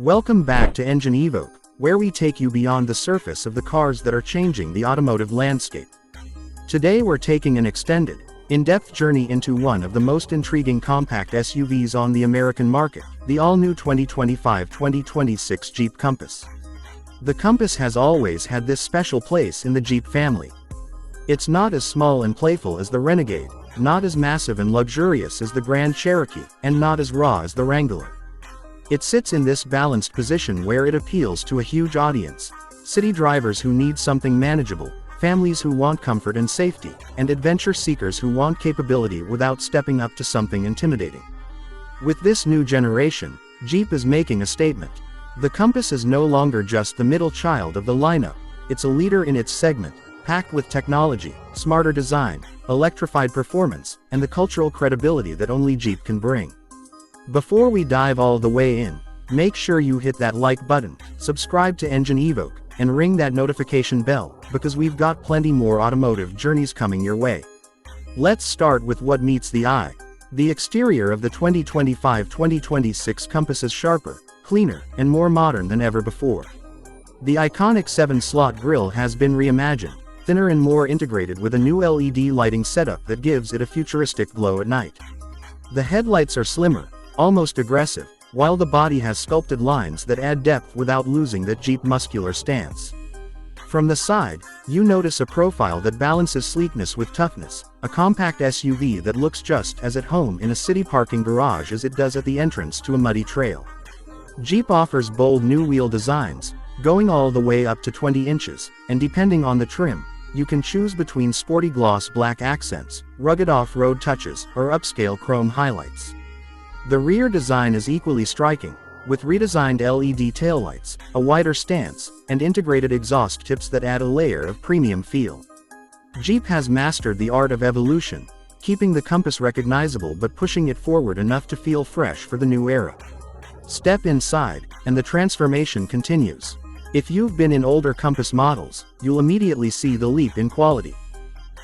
Welcome back to EngineEvok, where we take you beyond the surface of the cars that are changing the automotive landscape. Today we're taking an extended, in-depth journey into one of the most intriguing compact SUVs on the American market, the all-new 2025-2026 Jeep Compass. The Compass has always had this special place in the Jeep family. It's not as small and playful as the Renegade, not as massive and luxurious as the Grand Cherokee, and not as raw as the Wrangler. It sits in this balanced position where it appeals to a huge audience: city drivers who need something manageable, families who want comfort and safety, and adventure seekers who want capability without stepping up to something intimidating. With this new generation, Jeep is making a statement. The Compass is no longer just the middle child of the lineup, it's a leader in its segment, packed with technology, smarter design, electrified performance, and the cultural credibility that only Jeep can bring. Before we dive all the way in, make sure you hit that like button, subscribe to EngineEvok, and ring that notification bell, because we've got plenty more automotive journeys coming your way. Let's start with what meets the eye. The exterior of the 2025-2026 Compass is sharper, cleaner, and more modern than ever before. The iconic 7-slot grille has been reimagined, thinner and more integrated with a new LED lighting setup that gives it a futuristic glow at night. The headlights are slimmer, almost aggressive, while the body has sculpted lines that add depth without losing that Jeep muscular stance. From the side, you notice a profile that balances sleekness with toughness, a compact SUV that looks just as at home in a city parking garage as it does at the entrance to a muddy trail. Jeep offers bold new wheel designs, going all the way up to 20 inches, and depending on the trim, you can choose between sporty gloss black accents, rugged off-road touches, or upscale chrome highlights. The rear design is equally striking, with redesigned LED taillights, a wider stance, and integrated exhaust tips that add a layer of premium feel. Jeep has mastered the art of evolution, keeping the Compass recognizable but pushing it forward enough to feel fresh for the new era. Step inside, and the transformation continues. If you've been in older Compass models, you'll immediately see the leap in quality.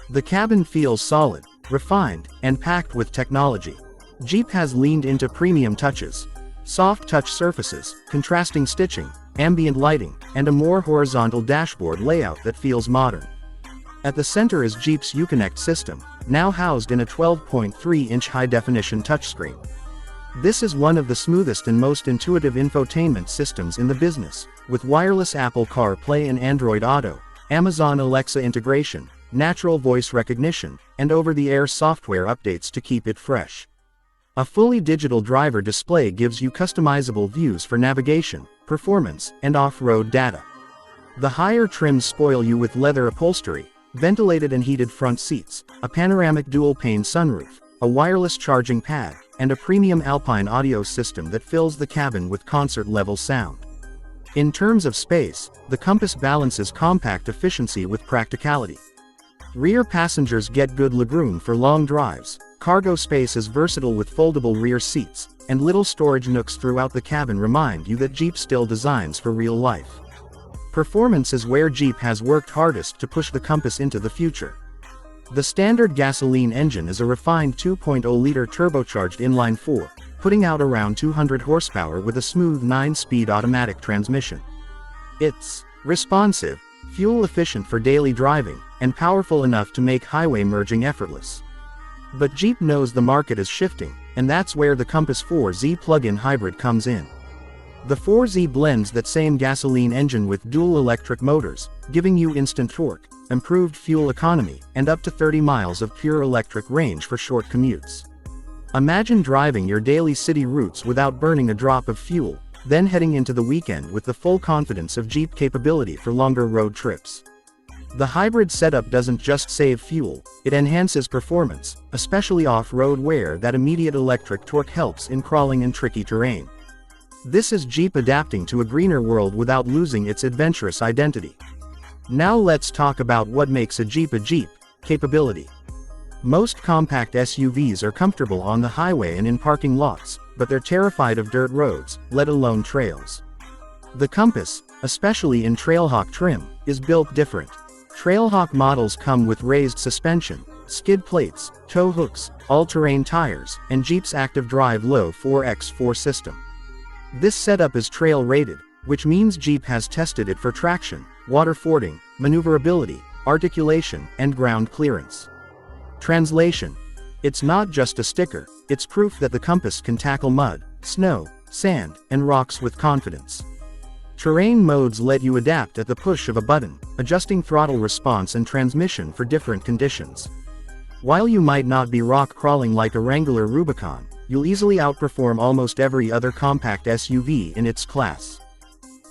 The cabin feels solid, refined, and packed with technology. Jeep has leaned into premium touches: soft touch surfaces, contrasting stitching, ambient lighting, and a more horizontal dashboard layout that feels modern. At the center is Jeep's Uconnect system, now housed in a 12.3-inch high-definition touchscreen. This is one of the smoothest and most intuitive infotainment systems in the business, with wireless Apple CarPlay and Android Auto, Amazon Alexa integration, natural voice recognition, and over-the-air software updates to keep it fresh. A fully digital driver display gives you customizable views for navigation, performance, and off-road data. The higher trims spoil you with leather upholstery, ventilated and heated front seats, a panoramic dual-pane sunroof, a wireless charging pad, and a premium Alpine audio system that fills the cabin with concert-level sound. In terms of space, the Compass balances compact efficiency with practicality. Rear passengers get good legroom for long drives, cargo space is versatile with foldable rear seats, and little storage nooks throughout the cabin remind you that Jeep still designs for real life. Performance is where Jeep has worked hardest to push the Compass into the future. The standard gasoline engine is a refined 2.0-liter turbocharged inline-4, putting out around 200 horsepower with a smooth 9-speed automatic transmission. It's responsive, fuel-efficient for daily driving, and powerful enough to make highway merging effortless. But Jeep knows the market is shifting, and that's where the Compass 4Z plug-in hybrid comes in. The 4Z blends that same gasoline engine with dual electric motors, giving you instant torque, improved fuel economy, and up to 30 miles of pure electric range for short commutes. Imagine driving your daily city routes without burning a drop of fuel, then heading into the weekend with the full confidence of Jeep capability for longer road trips. The hybrid setup doesn't just save fuel, it enhances performance, especially off-road where that immediate electric torque helps in crawling and tricky terrain. This is Jeep adapting to a greener world without losing its adventurous identity. Now let's talk about what makes a Jeep: capability. Most compact SUVs are comfortable on the highway and in parking lots, but they're terrified of dirt roads, let alone trails. The Compass, especially in Trailhawk trim, is built different. Trailhawk models come with raised suspension, skid plates, tow hooks, all-terrain tires, and Jeep's active drive low 4x4 system. This setup is trail rated, which means Jeep has tested it for traction, water fording, maneuverability, articulation, and ground clearance. Translation: it's not just a sticker, it's proof that the Compass can tackle mud, snow, sand, and rocks with confidence. Terrain modes let you adapt at the push of a button, adjusting throttle response and transmission for different conditions. While you might not be rock crawling like a Wrangler Rubicon, you'll easily outperform almost every other compact SUV in its class.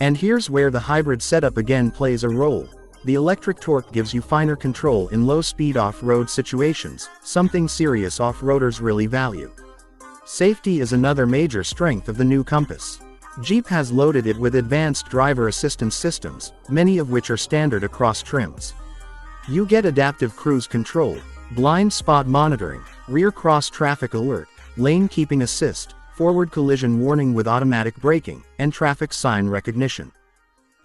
And here's where the hybrid setup again plays a role. The electric torque gives you finer control in low-speed off-road situations, something serious off-roaders really value. Safety is another major strength of the new Compass. Jeep has loaded it with advanced driver assistance systems, many of which are standard across trims. You get adaptive cruise control, blind spot monitoring, rear cross traffic alert, lane keeping assist, forward collision warning with automatic braking, and traffic sign recognition.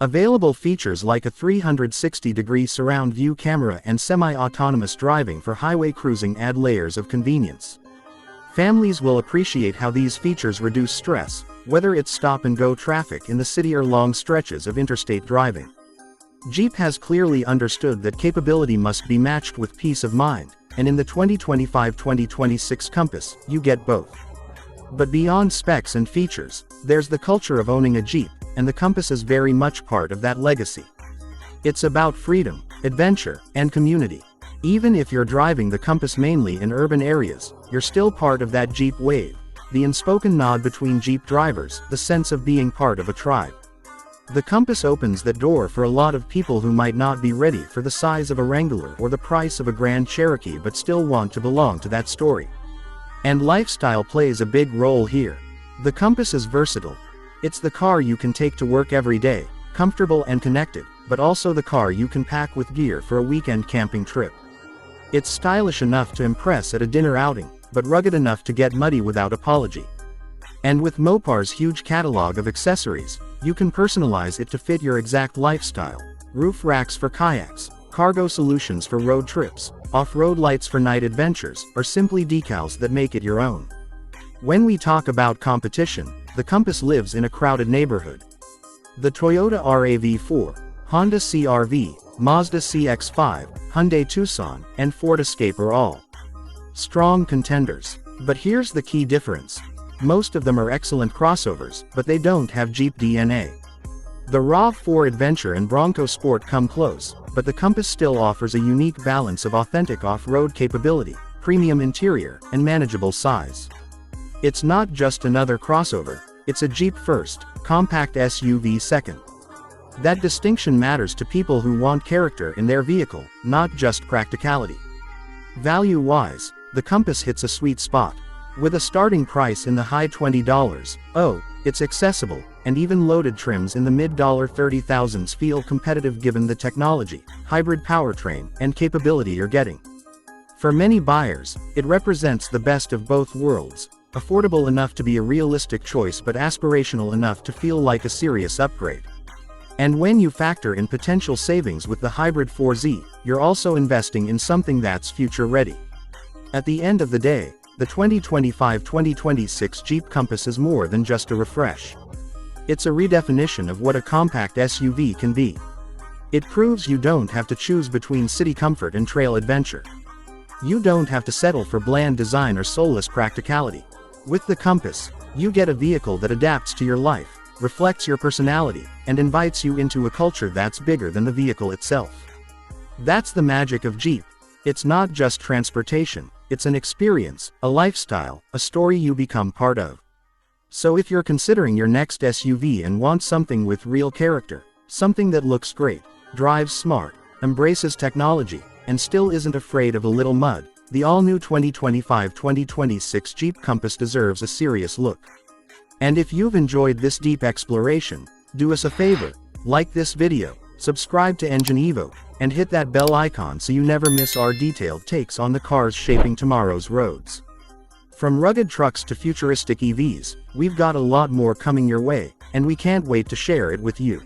Available features like a 360-degree surround view camera and semi-autonomous driving for highway cruising add layers of convenience. Families will appreciate how these features reduce stress, whether it's stop-and-go traffic in the city or long stretches of interstate driving. Jeep has clearly understood that capability must be matched with peace of mind, and in the 2025-2026 Compass, you get both. But beyond specs and features, there's the culture of owning a Jeep, and the Compass is very much part of that legacy. It's about freedom, adventure, and community. Even if you're driving the Compass mainly in urban areas, you're still part of that Jeep wave, the unspoken nod between Jeep drivers, the sense of being part of a tribe. The Compass opens that door for a lot of people who might not be ready for the size of a Wrangler or the price of a Grand Cherokee but still want to belong to that story. And lifestyle plays a big role here. The Compass is versatile. It's the car you can take to work every day, comfortable and connected, but also the car you can pack with gear for a weekend camping trip. It's stylish enough to impress at a dinner outing, but rugged enough to get muddy without apology. And with Mopar's huge catalog of accessories, you can personalize it to fit your exact lifestyle. Roof racks for kayaks, cargo solutions for road trips, off-road lights for night adventures, or simply decals that make it your own. When we talk about competition, the Compass lives in a crowded neighborhood. The Toyota RAV4, Honda CR-V, Mazda CX-5, Hyundai Tucson, and Ford Escape are all strong contenders. But here's the key difference. Most of them are excellent crossovers, but they don't have Jeep DNA. The RAV4 Adventure and Bronco Sport come close, but the Compass still offers a unique balance of authentic off-road capability, premium interior, and manageable size. It's not just another crossover, it's a Jeep first, compact SUV second. That distinction matters to people who want character in their vehicle, not just practicality. Value-wise, the Compass hits a sweet spot. With a starting price in the high $20s, it's accessible, and even loaded trims in the mid-$30,000s feel competitive given the technology, hybrid powertrain, and capability you're getting. For many buyers, it represents the best of both worlds, affordable enough to be a realistic choice but aspirational enough to feel like a serious upgrade. And when you factor in potential savings with the Hybrid 4Z, you're also investing in something that's future-ready. At the end of the day, the 2025-2026 Jeep Compass is more than just a refresh. It's a redefinition of what a compact SUV can be. It proves you don't have to choose between city comfort and trail adventure. You don't have to settle for bland design or soulless practicality. With the Compass, you get a vehicle that adapts to your life, reflects your personality, and invites you into a culture that's bigger than the vehicle itself. That's the magic of Jeep. It's not just transportation, it's an experience, a lifestyle, a story you become part of. So if you're considering your next SUV and want something with real character, something that looks great, drives smart, embraces technology, and still isn't afraid of a little mud, the all-new 2025-2026 Jeep Compass deserves a serious look. And if you've enjoyed this deep exploration, do us a favor, like this video, subscribe to EngineEvok, and hit that bell icon so you never miss our detailed takes on the cars shaping tomorrow's roads. From rugged trucks to futuristic EVs, we've got a lot more coming your way, and we can't wait to share it with you.